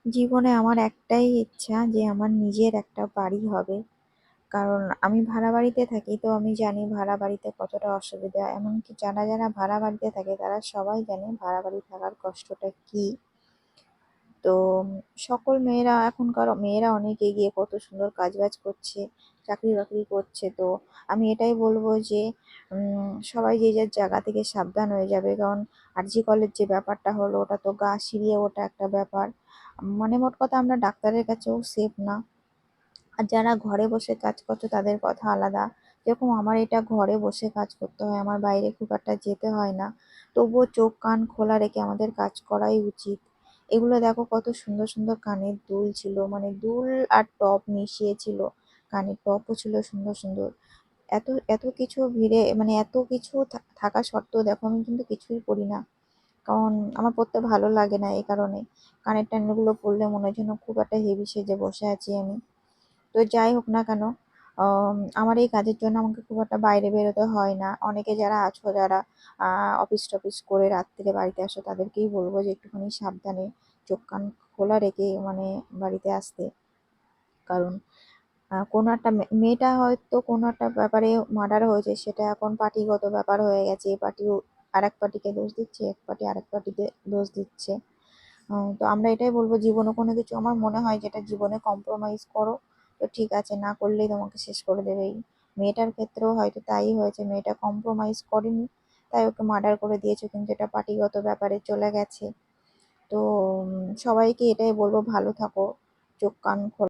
জীবনে আমার একটাই ইচ্ছা যে আমার নিজের একটা বাড়ি হবে। কারণ আমি ভাড়া বাড়িতে থাকি, তো আমি জানি ভাড়া বাড়িতে কতটা অসুবিধা। এমনকি যারা ভাড়া বাড়িতে থাকে তারা সবাই জানে ভাড়া বাড়ি থাকার কষ্টটা কী। তো সকল মেয়েরা, এখনকার মেয়েরা অনেক এগিয়ে কত সুন্দর কাজবাজ করছে, চাকরি বাকরি করছে। তো আমি এটাই বলবো যে সবাই যে যার জায়গা থেকে সাবধান হয়ে যাবে। কারণ আরজি কলের যে ব্যাপারটা হলো, ওটা তো গা শিরিয়ে ওটা একটা ব্যাপার। মানে মোট কথা আমরা ডাক্তারের কাছেও সেফ না। আর যারা ঘরে বসে কাজ করছে তাদের কথা আলাদা। যেরকম আমার এটা ঘরে বসে কাজ করতে হয়, আমার বাইরে খুব একটা যেতে হয় না। তবুও চোখ কান খোলা রেখে আমাদের কাজ করাই উচিত। এগুলো দেখো কত সুন্দর সুন্দর কানের দুল ছিল, মানে দুল আর টপ মিশিয়ে ছিল। কানের টপও ছিল সুন্দর সুন্দর। এত এত কিছু ভিড়ে, মানে এত কিছু থাকা সত্ত্বেও দেখো আমি কিন্তু কিছুই পরি না। কারণ আমার পরতে ভালো লাগে না, এই কারণে। কানের টানেরগুলো পরলে মনে হয় যেন খুব একটা হেভি সেজে বসে আছি আমি। তো যাই হোক না কেন, আমার এই কাজের জন্য আমাকে খুব একটা বাইরে বেরোতে হয় না। অনেকে যারা আছো, যারা অফিস টফিস করে রাত্তিরে বাড়িতে আসো, তাদেরকেই বলবো যে একটুখানি সাবধানে চোখ কান খোলা রেখে মানে বাড়িতে আসতে। কারণ কোনো একটা মেয়েটা হয়তো কোনো একটা ব্যাপারে মার্ডার হয়েছে, সেটা এখন পার্টিগত ব্যাপার হয়ে গেছে। এ পার্টি আরেক পার্টিকে দোষ দিচ্ছে, এক পার্টি আরেক পার্টিকে দোষ দিচ্ছে। তো আমরা এটাই বলবো, জীবনে কোনো কিছু আমার মনে হয় যেটা জীবনে কম্প্রোমাইজ করো, তো ঠিক আছে, না করলেই তোমাকে শেষ করে দেবে। এই মেয়েটার ক্ষেত্রেও হয়তো তাই হয়েছে, মেয়েটা কম্প্রোমাইজ করেনি, তাই ওকে মার্ডার করে দিয়েছে, কিন্তু এটা পার্টিগত ব্যাপারে চলে গেছে। তো সবাইকে এটাই বলবো, ভালো থাকো, চোখ কান খোলা।